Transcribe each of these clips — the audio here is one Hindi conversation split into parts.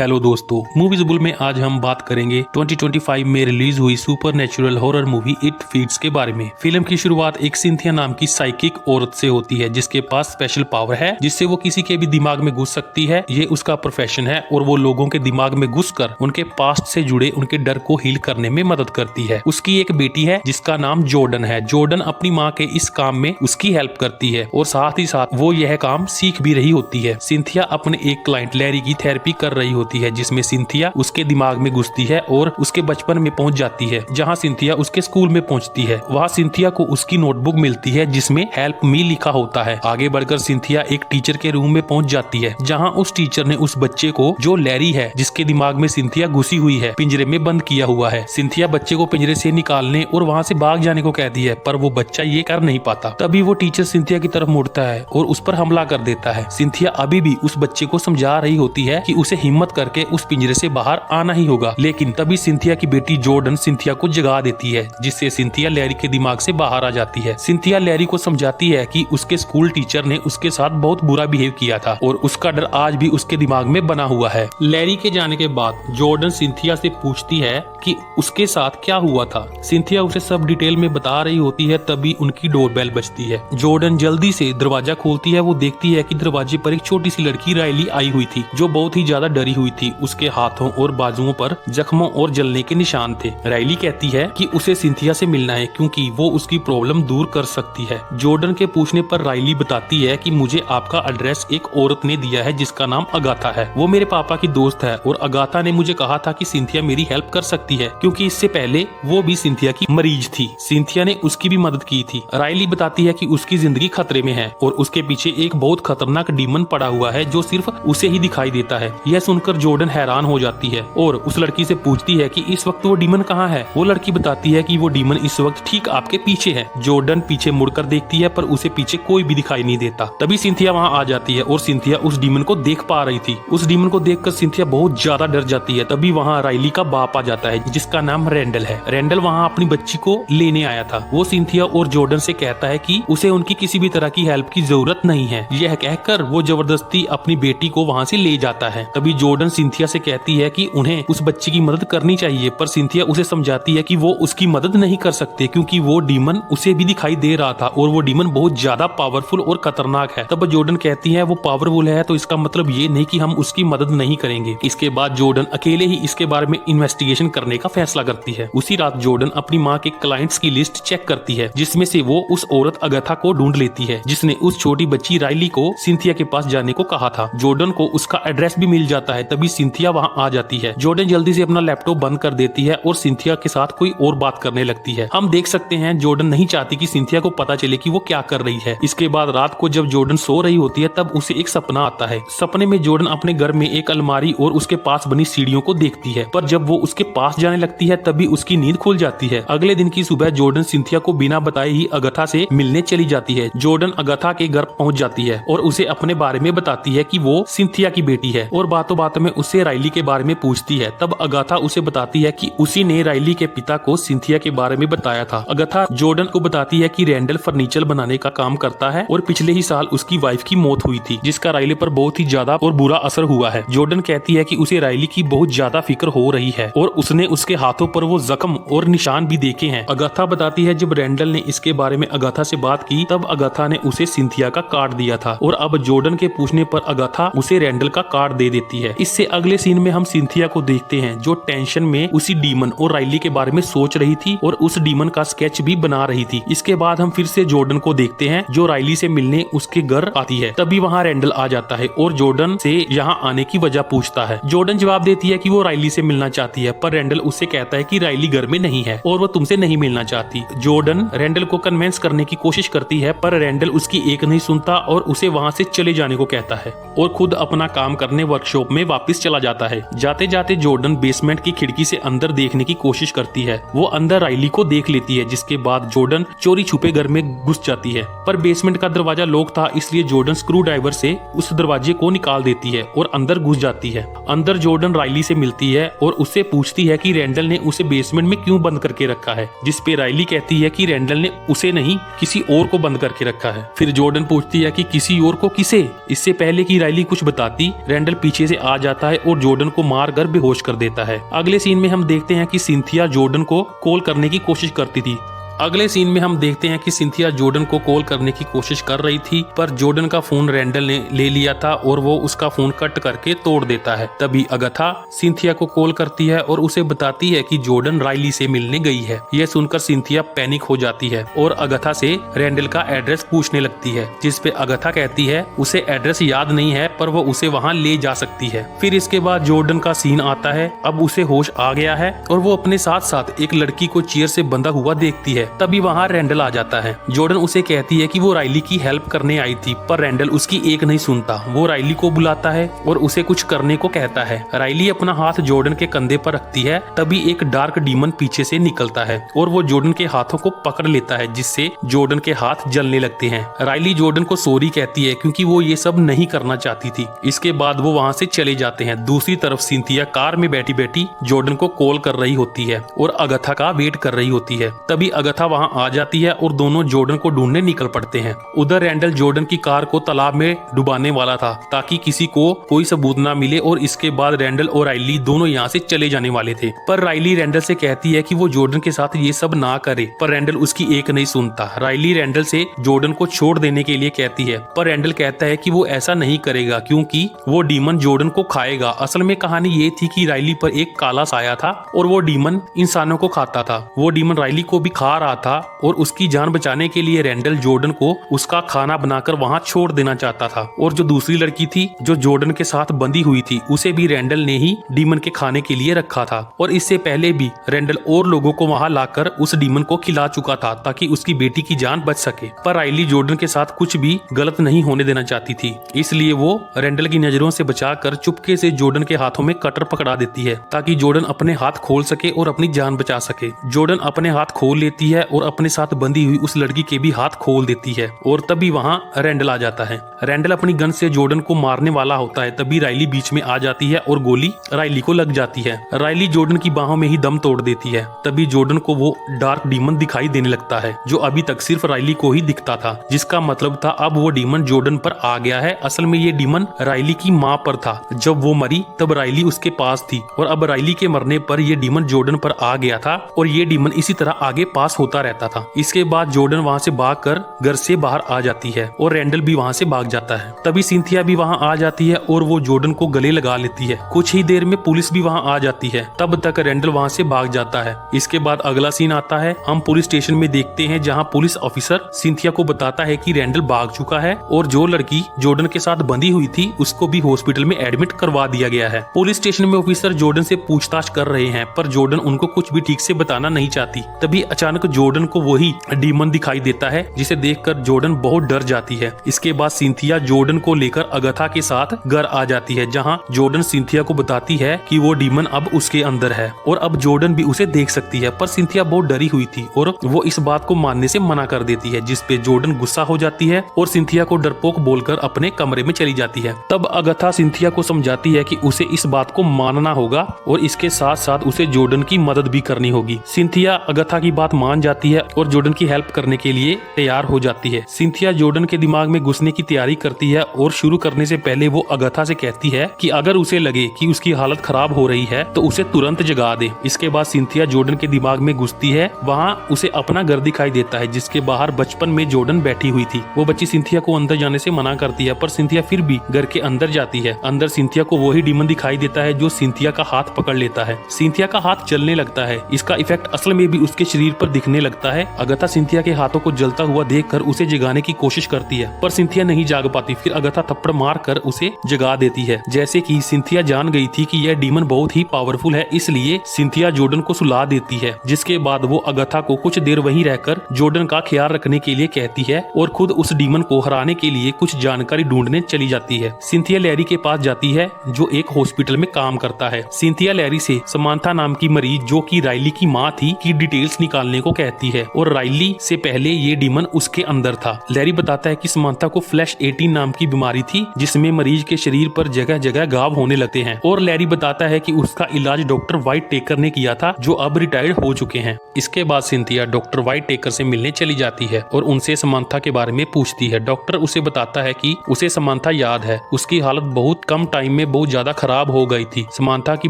हेलो दोस्तों, मूवीज़बुल में आज हम बात करेंगे 2025 में रिलीज हुई supernatural horror movie it feeds के बारे में। फिल्म की शुरुआत एक सिंथिया नाम की साइकिक औरत से होती है जिसके पास स्पेशल पावर है जिससे वो किसी के भी दिमाग में घुस सकती है। ये उसका प्रोफेशन है और वो लोगों के दिमाग में घुसकर उनके पास्ट से जुड़े उनके डर को हील करने में मदद करती है। उसकी एक बेटी है जिसका नाम जॉर्डन है। जॉर्डन अपनी माँ के इस काम में उसकी हेल्प करती है और साथ ही साथ वो यह काम सीख भी रही होती है। सिंथिया अपने एक क्लाइंट लैरी की थेरेपी कर रही होती है जिसमें सिंथिया उसके दिमाग में घुसती है और उसके बचपन में पहुंच जाती है। जहां सिंथिया उसके स्कूल में पहुंचती है वहां सिंथिया को उसकी नोटबुक मिलती है जिसमें हेल्प मी लिखा होता है। आगे बढ़कर सिंथिया एक टीचर के रूम में पहुंच जाती है जहां उस टीचर ने उस बच्चे को, जो लैरी है जिसके दिमाग में सिंथिया घुसी हुई है, पिंजरे में बंद किया हुआ है। सिंथिया बच्चे को पिंजरे से निकालने और वहां से भाग जाने को कहती है पर वो बच्चा ये कर नहीं पाता। तभी वो टीचर सिंथिया की तरफ मुड़ता है और उस पर हमला कर देता है। सिंथिया अभी भी उस बच्चे को समझा रही होती है कि उसे हिम्मत करके उस पिंजरे से बाहर आना ही होगा, लेकिन तभी सिंथिया की बेटी जॉर्डन सिंथिया को जगा देती है जिससे सिंथिया लैरी के दिमाग से बाहर आ जाती है। सिंथिया लैरी को समझाती है कि उसके स्कूल टीचर ने उसके साथ बहुत बुरा बिहेव किया था और उसका डर आज भी उसके दिमाग में बना हुआ है। लैरी के जाने के बाद जॉर्डन सिंथिया से पूछती है कि उसके साथ क्या हुआ था। सिंथिया उसे सब डिटेल में बता रही होती है। तभी उनकी डोरबेल बजती है। जॉर्डन जल्दी से दरवाजा खोलती है। वो देखती है कि दरवाजे पर एक छोटी सी लड़की राइली आई हुई थी जो बहुत ही ज्यादा डरी हुई थी। उसके हाथों और बाजुओं पर जख्मों और जलने के निशान थे। राइली कहती है कि उसे सिंथिया से मिलना है क्योंकि वो उसकी प्रॉब्लम दूर कर सकती है। जॉर्डन के पूछने पर राइली बताती है कि मुझे आपका एड्रेस एक औरत ने दिया है जिसका नाम अगाथा है। वो मेरे पापा की दोस्त है और अगाथा ने मुझे कहा था कि सिंथिया मेरी हेल्प कर सकती है क्योंकि इससे पहले वो भी सिंथिया की मरीज थी। सिंथिया ने उसकी भी मदद की थी। राइली बताती है कि उसकी जिंदगी खतरे में है और उसके पीछे एक बहुत खतरनाक डीमन पड़ा हुआ है जो सिर्फ उसे ही दिखाई देता है। यह सुनकर जॉर्डन हैरान हो जाती है और उस लड़की से पूछती है कि इस वक्त वो डीमन कहाँ है। वो लड़की बताती है कि वो डीमन इस वक्त ठीक आपके पीछे है। जॉर्डन पीछे मुड़कर देखती है पर उसे पीछे कोई भी दिखाई नहीं देता। तभी सिंथिया वहाँ आ जाती है और सिंथिया उस डीमन को देख पा रही थी। उस डीमन को देखकर सिंथिया बहुत ज्यादा डर जाती है। तभी वहाँ राइली का बाप आ जाता है जिसका नाम रेंडल है। रेंडल वहाँ अपनी बच्ची को लेने आया था। वो सिंथिया और जॉर्डन से कहता है कि उसे उनकी किसी भी तरह की हेल्प की जरूरत नहीं है। यह कहकर वो जबरदस्ती अपनी बेटी को वहाँ से ले जाता है। तभी जॉर्डन सिंथिया से कहती है कि उन्हें उस बच्ची की मदद करनी चाहिए पर सिंथिया उसे समझाती है कि वो उसकी मदद नहीं कर सकते क्योंकि वो डीमन उसे भी दिखाई दे रहा था और वो डीमन बहुत ज्यादा पावरफुल और खतरनाक है। तब जॉर्डन कहती है वो पावरफुल है तो इसका मतलब ये नहीं कि हम उसकी मदद नहीं करेंगे। इसके बाद जॉर्डन अकेले ही इसके बारे में इन्वेस्टिगेशन करने का फैसला करती है। उसी रात जॉर्डन अपनी माँ के क्लाइंट्स की लिस्ट चेक करती है जिसमें से वो उस औरत अगाथा को ढूंढ लेती है जिसने उस छोटी बच्ची राइली को सिंथिया के पास जाने को कहा था। जॉर्डन को उसका एड्रेस भी मिल जाता है। तभी सिंथिया वहाँ आ जाती है। जॉर्डन जल्दी से अपना लैपटॉप बंद कर देती है और सिंथिया के साथ कोई और बात करने लगती है। हम देख सकते हैं जॉर्डन नहीं चाहती कि सिंथिया को पता चले कि वो क्या कर रही है। इसके बाद रात को जब जॉर्डन सो रही होती है तब उसे एक सपना आता है। सपने में जॉर्डन अपने घर में एक अलमारी और उसके पास बनी सीढ़ियों को देखती है पर जब वो उसके पास जाने लगती है तभी उसकी नींद खुल जाती है। अगले दिन की सुबह जॉर्डन सिंथिया को बिना बताए ही अगाथा से मिलने चली जाती है। जॉर्डन अगाथा के घर पहुंच जाती है और उसे अपने बारे में बताती है कि वो सिंथिया की बेटी है और बातों बातों में उससे राइली के बारे में पूछती है। तब अगाथा उसे बताती है कि उसी ने राइली के पिता को सिंथिया के बारे में बताया था। अगाथा जॉर्डन को बताती है कि रेंडल फर्नीचर बनाने का काम करता है और पिछले ही साल उसकी वाइफ की मौत हुई थी जिसका राइली पर बहुत ही ज्यादा और बुरा असर हुआ है। जॉर्डन कहती है कि उसे राइली की बहुत ज्यादा फिक्र हो रही है और उसने उसके हाथों पर वो जख्म और निशान भी देखे हैं। अगाथा बताती है जब रेंडल ने इसके बारे में अगाथा से बात की तब अगाथा ने उसे सिंथिया का कार्ड दिया था और अब जॉर्डन के पूछने पर अगाथा उसे रेंडल का कार्ड दे देती है। इससे अगले सीन में हम सिंथिया को देखते हैं जो टेंशन में उसी डीमन और राइली के बारे में सोच रही थी और उस डीमन का स्केच भी बना रही थी। इसके बाद हम फिर से जॉर्डन को देखते हैं जो राइली से मिलने उसके घर आती है। तभी वहाँ रेंडल आ जाता है और जॉर्डन से यहाँ आने की वजह पूछता है। जॉर्डन जवाब देती है कि वो राइली से मिलना चाहती है पर रेंडल उससे कहता है कि राइली घर में नहीं है और वो तुमसे नहीं मिलना चाहती। जॉर्डन रेंडल को कन्विंस करने की कोशिश करती है पर रेंडल उसकी एक नहीं सुनता और उसे वहाँ से चले जाने को कहता है और खुद अपना काम करने वर्कशॉप में वापस चला जाता है। जाते जाते जॉर्डन बेसमेंट की खिड़की से अंदर देखने की कोशिश करती है। वो अंदर राइली को देख लेती है जिसके बाद जॉर्डन चोरी छुपे घर में घुस जाती है पर बेसमेंट का दरवाजा लॉक था इसलिए जॉर्डन स्क्रू ड्राइवर से उस दरवाजे को निकाल देती है और अंदर घुस जाती है। अंदर जॉर्डन राइली से मिलती है और उससे पूछती है कि रैंडल ने उसे बेसमेंट में क्यों बंद करके रखा है, जिस पे राइली कहती है कि रैंडल ने उसे नहीं किसी और को बंद करके रखा है। फिर जॉर्डन पूछती है कि किसी और को किसे। इससे पहले कि राइली कुछ बताती, रैंडल पीछे से आ जाता है और जॉर्डन को मार कर बेहोश कर देता है। अगले सीन में हम देखते हैं कि सिंथिया जॉर्डन को कॉल करने की कोशिश करती थी। अगले सीन में हम देखते हैं कि सिंथिया जॉर्डन को कॉल करने की कोशिश कर रही थी, पर जॉर्डन का फोन रैंडल ने ले लिया था और वो उसका फोन कट करके तोड़ देता है। तभी अगाथा सिंथिया को कॉल करती है और उसे बताती है कि जॉर्डन राइली से मिलने गई है। यह सुनकर सिंथिया पैनिक हो जाती है और अगाथा से रैंडल का एड्रेस पूछने लगती है, जिस पे अगाथा कहती है उसे एड्रेस याद नहीं है पर वो उसे वहाँ ले जा सकती है। फिर इसके बाद जॉर्डन का सीन आता है। अब उसे होश आ गया है और वो अपने साथ साथ एक लड़की को चेयर से बंधा हुआ देखती है। तभी वहाँ रैंडल आ जाता है। जॉर्डन उसे कहती है कि वो राइली की हेल्प करने आई थी, पर रैंडल उसकी एक नहीं सुनता। वो राइली को बुलाता है और उसे कुछ करने को कहता है। राइली अपना हाथ जॉर्डन के कंधे पर रखती है। तभी एक डार्क डीमन पीछे से निकलता है और वो जॉर्डन के हाथों को पकड़ लेता है, जिससे जॉर्डन के हाथ जलने लगते हैं। राइली जॉर्डन को सॉरी कहती है क्योंकि वो ये सब नहीं करना चाहती थी। इसके बाद वो वहाँ से चले जाते हैं। दूसरी तरफ सिंथिया कार में बैठी बैठी जॉर्डन को कॉल कर रही होती है और अगाथा का वेट कर रही होती है। तभी अगाथा वहाँ आ जाती है और दोनों जॉर्डन को ढूंढने निकल पड़ते हैं। उधर रैंडल जॉर्डन की कार को तालाब में डुबाने वाला था ताकि किसी को कोई सबूत ना मिले और इसके बाद रैंडल और राइली दोनों यहाँ से चले जाने वाले थे। पर राइली रैंडल से कहती है कि वो जॉर्डन के साथ ये सब ना करे, पर रैंडल उसकी एक नहीं सुनता। राइली रैंडल से जॉर्डन को छोड़ देने के लिए कहती है, पर रैंडल कहता है कि वो ऐसा नहीं करेगा क्योंकि वो डीमन जॉर्डन को खाएगा। असल में कहानी ये थी कि राइली पर एक काला साया था और वो डीमन इंसानों को खाता था। वो डीमन राइली को भी खा रहा था और उसकी जान बचाने के लिए रैंडल जॉर्डन को उसका खाना बनाकर वहां छोड़ देना चाहता था। और जो दूसरी लड़की थी जो जॉर्डन के साथ बंधी हुई थी, उसे भी रैंडल ने ही डीमन के खाने के लिए रखा था। और इससे पहले भी रैंडल और लोगों को वहां लाकर उस डीमन को खिला चुका था ताकि उसकी बेटी की जान बच सके। पर राइली जॉर्डन के साथ कुछ भी गलत नहीं होने देना चाहती थी, इसलिए वो रैंडल की नजरों से बचाकर चुपके से जॉर्डन के हाथों में कटर पकड़ा देती है ताकि जॉर्डन अपने हाथ खोल सके और अपनी जान बचा सके। जॉर्डन अपने हाथ खोल लेती है और अपने साथ बंधी हुई उस लड़की के भी हाथ खोल देती है और तभी वहां रैंडल आ जाता है। रैंडल अपनी गन से जॉर्डन को मारने वाला होता है। तभी राइली बीच में आ जाती है और गोली राइली को लग जाती है। राइली जॉर्डन की बाहों में ही दम तोड़ देती है। तभी जॉर्डन को वो डार्क डीमन दिखाई देने लगता है जो अभी तक सिर्फ राइली को ही दिखता था, जिसका मतलब था अब वो डीमन जॉर्डन पर आ गया है। असल में ये डीमन राइली की माँ पर था। जब वो मरी तब राइली उसके पास थी और अब राइली के मरने पर ये डीमन जॉर्डन पर आ गया था और ये डीमन इसी तरह आगे पास होता रहता था। इसके बाद जॉर्डन वहाँ से भागकर घर से बाहर आ जाती है और रैंडल भी वहाँ से भाग जाता है। तभी सिंथिया भी वहाँ आ जाती है और वो जॉर्डन को गले लगा लेती है। कुछ ही देर में पुलिस भी वहाँ आ जाती है। तब तक रैंडल वहाँ से भाग जाता है। इसके बाद अगला सीन आता है। हम पुलिस स्टेशन में देखते हैं जहाँ पुलिस ऑफिसर सिंथिया को बताता है कि रैंडल भाग चुका है और जो लड़की जॉर्डन के साथ बंधी हुई थी उसको भी हॉस्पिटल में एडमिट करवा दिया गया है। पुलिस स्टेशन में ऑफिसर जॉर्डन से पूछताछ कर रहे हैं पर जॉर्डन उनको कुछ भी ठीक से बताना नहीं चाहती। तभी अचानक जॉर्डन को वही डीमन दिखाई देता है जिसे देखकर जॉर्डन बहुत डर जाती है। इसके बाद सिंथिया जॉर्डन को लेकर अगाथा के साथ घर आ जाती है जहां जॉर्डन सिंथिया को बताती है कि वो डीमन अब उसके अंदर है और अब जॉर्डन भी उसे देख सकती है। पर सिंथिया बहुत डरी हुई थी और वो इस बात को मानने से मना कर देती है, जिस पे जॉर्डन गुस्सा हो जाती है और सिंथिया को डरपोक बोलकर अपने कमरे में चली जाती है। तब अगाथा सिंथिया को समझाती है कि उसे इस बात को मानना होगा और इसके साथ साथ उसे जॉर्डन की मदद भी करनी होगी। सिंथिया अगाथा की बात मान जाती है और जॉर्डन की हेल्प करने के लिए तैयार हो जाती है। सिंथिया जॉर्डन के दिमाग में घुसने की तैयारी करती है और शुरू करने से पहले वो अगाथा से कहती है कि अगर उसे लगे कि उसकी हालत खराब हो रही है तो उसे तुरंत जगा दे। इसके बाद सिंथिया जॉर्डन के दिमाग में घुसती है। वहाँ उसे अपना घर दिखाई देता है जिसके बाहर बचपन में जॉर्डन बैठी हुई थी। वो बच्ची सिंथिया को अंदर जाने से मना करती है पर सिंथिया फिर भी घर के अंदर जाती है। अंदर सिंथिया को वही डीमन दिखाई देता है जो सिंथिया का हाथ पकड़ लेता है। सिंथिया का हाथ जलने लगता है। इसका इफेक्ट असल में भी उसके शरीर पर दिखने लगता है। अगाथा सिंथिया के हाथों को जलता हुआ देखकर उसे जगाने की कोशिश करती है पर सिंथिया नहीं जाग पाती। फिर अगाथा थप्पड़ मारकर उसे जगा देती है। जैसे कि सिंथिया जान गई थी कि यह डीमन बहुत ही पावरफुल है, इसलिए सिंथिया जॉर्डन को सुला देती है। जिसके बाद वो अगाथा को कुछ देर वहीं रहकर जॉर्डन का ख्याल रखने के लिए कहती है और खुद उस डीमन को हराने के लिए कुछ जानकारी ढूंढने चली जाती है। सिंथिया लैरी के पास जाती है जो एक हॉस्पिटल में काम करता है। सिंथिया लैरी से समांथा नाम की मरीज जो कि राइली की माँ थी की डिटेल्स निकालने को कहती है और राइली से पहले ये डीमन उसके अंदर था। लैरी बताता है कि समांथा को फ्लैश 18 नाम की बीमारी थी जिसमें मरीज के शरीर पर जगह जगह घाव होने लगते हैं और लैरी बताता है कि उसका इलाज डॉक्टर व्हाइट टेकर ने किया था जो अब रिटायर्ड हो चुके हैं। इसके बाद सिंथिया डॉक्टर व्हाइट टेकर से मिलने चली जाती है और उनसे समांथा के बारे में पूछती है। डॉक्टर उसे बताता है कि उसे समांथा याद है, उसकी हालत बहुत कम टाइम में बहुत ज्यादा खराब हो गई थी। समांथा की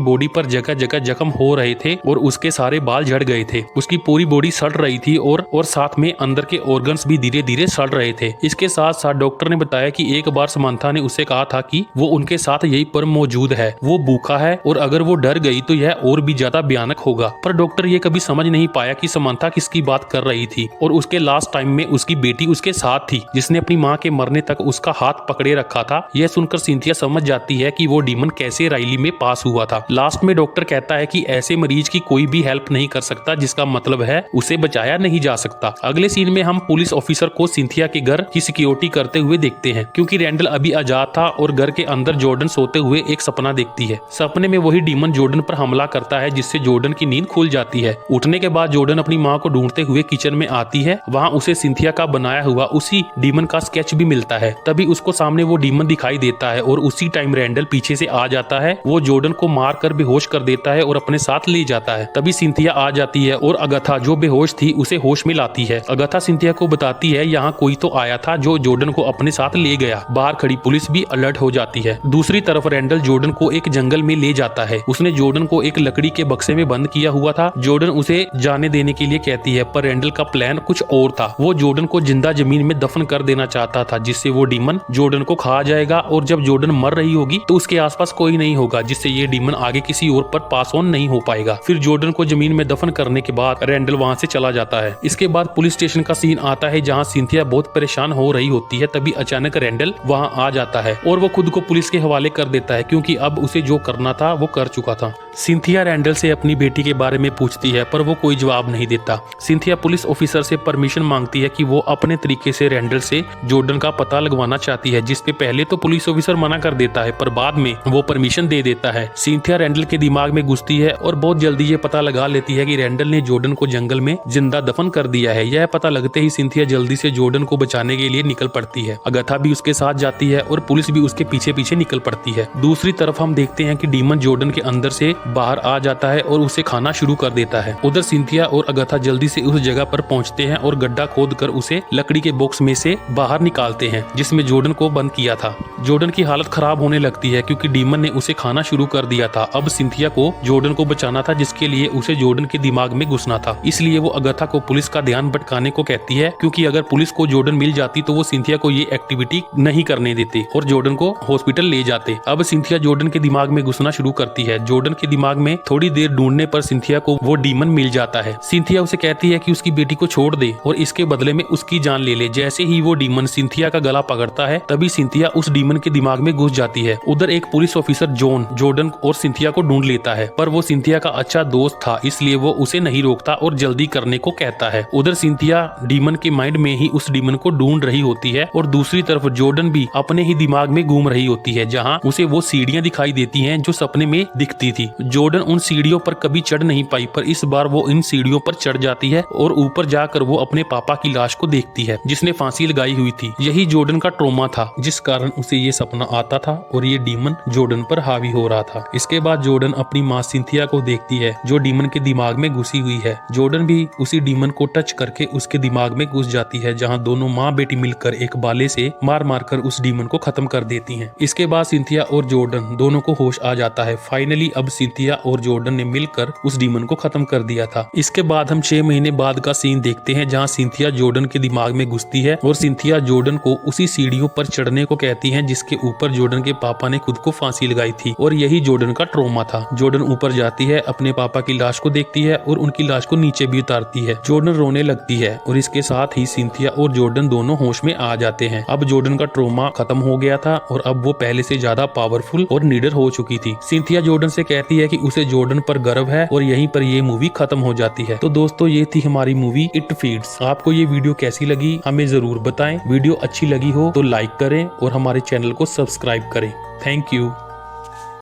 बॉडी पर जगह जगह जख्म हो रहे थे और उसके सारे बाल झड़ गए थे, उसकी पूरी बॉडी सड़ रही थी और साथ में अंदर के ऑर्गन्स भी धीरे धीरे सड़ रहे थे। इसके साथ साथ डॉक्टर ने बताया कि एक बार समांथा ने उसे कहा था कि वो उनके साथ यहीं पर मौजूद है, वो भूखा है और अगर वो डर गई तो यह और भी ज्यादा भयानक होगा। पर डॉक्टर ये कभी समझ नहीं पाया कि समांथा किसकी बात कर रही थी और उसके लास्ट टाइम में उसकी बेटी उसके साथ थी जिसने अपनी माँ के मरने तक उसका हाथ पकड़े रखा था। यह सुनकर सिंथिया समझ जाती है कि वो डीमन कैसे राइली में पास हुआ था। लास्ट में डॉक्टर कहता है कि ऐसे मरीज की कोई भी हेल्प नहीं कर सकता, जिसका मतलब है उसे बचाया नहीं जा सकता। अगले सीन में हम पुलिस ऑफिसर को सिंथिया के घर की सिक्योरिटी करते हुए देखते हैं क्योंकि रैंडल अभी आजाद था और घर के अंदर जॉर्डन सोते हुए एक सपना देखती है। सपने में वही डीमन जॉर्डन पर हमला करता है जिससे जॉर्डन की नींद खुल जाती है। उठने के बाद जॉर्डन अपनी माँ को ढूंढते हुए किचन में आती है। वहाँ उसे सिंथिया का बनाया हुआ उसी डीमन का स्केच भी मिलता है। तभी उसको सामने वो डीमन दिखाई देता है और उसी टाइम रैंडल पीछे से आ जाता है। वो जॉर्डन को मार कर बेहोश कर देता है और अपने साथ ले जाता है। तभी सिंथिया आ जाती है और अगाथा जो बेहोश थी उसे होश में लाती है। अगाथा सिंथिया को बताती है यहाँ कोई तो आया था जो जॉर्डन को अपने साथ ले गया। बाहर खड़ी पुलिस भी अलर्ट हो जाती है। दूसरी तरफ रैंडल जॉर्डन को एक जंगल में ले जाता है। उसने जॉर्डन को एक लकड़ी के बक्से में बंद किया हुआ था। जॉर्डन उसे जाने देने के लिए कहती है पर रैंडल का प्लान कुछ और था। वो जॉर्डन को जिंदा जमीन में दफन कर देना चाहता था जिससे वो डीमन जॉर्डन को खा जाएगा और जब जॉर्डन मर रही होगी तो उसके आसपास कोई नहीं होगा जिससे ये डीमन आगे किसी और पर पास ऑन नहीं हो पाएगा। फिर जॉर्डन को जमीन में दफन करने के बाद रैंडल वहाँ से चला जाता है। इसके बाद पुलिस स्टेशन का सीन आता है जहाँ सिंथिया बहुत परेशान हो रही होती है। तभी अचानक रैंडल वहाँ आ जाता है और वो खुद को पुलिस के हवाले कर देता है क्योंकि अब उसे जो करना था वो कर चुका था। सिंथिया रैंडल से अपनी बेटी के बारे में पूछती है पर वो कोई जवाब नहीं देता। सिंथिया पुलिस ऑफिसर से परमिशन मांगती है कि वो अपने तरीके से रैंडल से जॉर्डन का पता लगवाना चाहती है, जिसपे पहले तो पुलिस ऑफिसर मना कर देता है पर बाद में वो परमिशन दे देता है। सिंथिया रैंडल के दिमाग में घुसती है और बहुत जल्दी ये पता लगा लेती है कि रैंडल ने जॉर्डन को जंगल में जिंदा दफन कर दिया है। यह पता लगते ही सिंथिया जल्दी से जॉर्डन को बचाने के लिए निकल पड़ती है। अगाथा भी उसके साथ जाती है और पुलिस भी उसके पीछे पीछे निकल पड़ती है। दूसरी तरफ हम देखते हैं कि डीमन जॉर्डन के अंदर से बाहर आ जाता है और उसे खाना शुरू कर देता है। उधर सिंथिया और अगाथा जल्दी से उस जगह पर पहुंचते हैं और गड्ढा खोद कर उसे लकड़ी के बॉक्स में से बाहर निकालते हैं जिसमें जॉर्डन को बंद किया था। जॉर्डन की हालत खराब होने लगती है क्योंकि डीमन ने उसे खाना शुरू कर दिया था। अब सिंथिया को जॉर्डन को बचाना था जिसके लिए उसे जॉर्डन के दिमाग में घुसना था। इसलिए वो अगाथा को पुलिस का ध्यान भटकाने को कहती है क्योंकि अगर पुलिस को जॉर्डन मिल जाती तो वो सिंथिया को ये एक्टिविटी नहीं करने देते और जॉर्डन को हॉस्पिटल ले जाते। अब सिंथिया जॉर्डन के दिमाग में घुसना शुरू करती है। जॉर्डन के दिमाग में थोड़ी देर ढूंढने पर सिंथिया को वो डीमन मिल जाता है। सिंथिया उसे कहती है कि उसकी बेटी को छोड़ दे और इसके बदले में उसकी जान ले ले। जैसे ही वो डीमन सिंथिया का गला पकड़ता है तभी सिंथिया उस डीमन के दिमाग में घुस जाती है। उधर एक पुलिस ऑफिसर जॉन जॉर्डन और सिंथिया को ढूंढ लेता है पर वो सिंथिया का अच्छा दोस्त था इसलिए वो उसे नहीं रोकता और जल्दी करने को कहता है। उधर सिंथिया डीमन के माइंड में ही उस डीमन को ढूंढ रही होती है और दूसरी तरफ जॉर्डन भी अपने ही दिमाग में घूम रही होती है जहाँ उसे वो सीढ़ियाँ दिखाई देती हैं जो सपने में दिखती थी। जॉर्डन उन सीढ़ियों पर कभी चढ़ नहीं पाई पर इस बार वो इन सीढ़ियों पर चढ़ जाती है और ऊपर जाकर वो अपने पापा की लाश को देखती है जिसने फांसी लगाई हुई थी। यही जॉर्डन का ट्रॉमा था जिस कारण उसे ये सपना आता था और ये डीमन जॉर्डन पर हावी हो रहा था। इसके बाद जॉर्डन अपनी माँ सिंथिया को देखती है जो डीमन के दिमाग में घुसी हुई है। जॉर्डन भी उसी डीमन को टच करके उसके दिमाग में घुस जाती है जहाँ दोनों माँ बेटी मिलकर एक बाले से मार मार कर उस डीमन को खत्म कर देती हैं। इसके बाद सिंथिया और जॉर्डन दोनों को होश आ जाता है। फाइनली अब सिंथिया और जॉर्डन ने मिलकर उस डीमन को खत्म कर दिया था। इसके बाद हम 6 महीने बाद का सीन देखते हैं जहाँ सिंथिया जॉर्डन के दिमाग में घुसती है और सिंथिया जॉर्डन को उसी सीढ़ियों पर चढ़ने को कहती है जिसके ऊपर जॉर्डन के पापा ने खुद को फांसी लगाई थी और यही जॉर्डन का ट्रॉमा था। जॉर्डन ऊपर जाती है, अपने पापा की लाश को देखती है और उनकी लाश को नीचे भी उतारती है। जॉर्डन रोने लगती है और इसके साथ ही सिंथिया और जॉर्डन दोनों होश में आ जाते हैं। अब जॉर्डन का ट्रॉमा खत्म हो गया था और अब वो पहले से ज्यादा पावरफुल और निडर हो चुकी थी। सिंथिया जॉर्डन से कहती है कि उसे जॉर्डन पर गर्व है और यहीं पर ये मूवी खत्म हो जाती है। तो दोस्तों ये थी हमारी मूवी इट फीड्स। आपको ये वीडियो कैसी लगी हमें जरूर बताएं। वीडियो अच्छी लगी हो तो लाइक करें और हमारे चैनल को सब्सक्राइब करें। Thank you.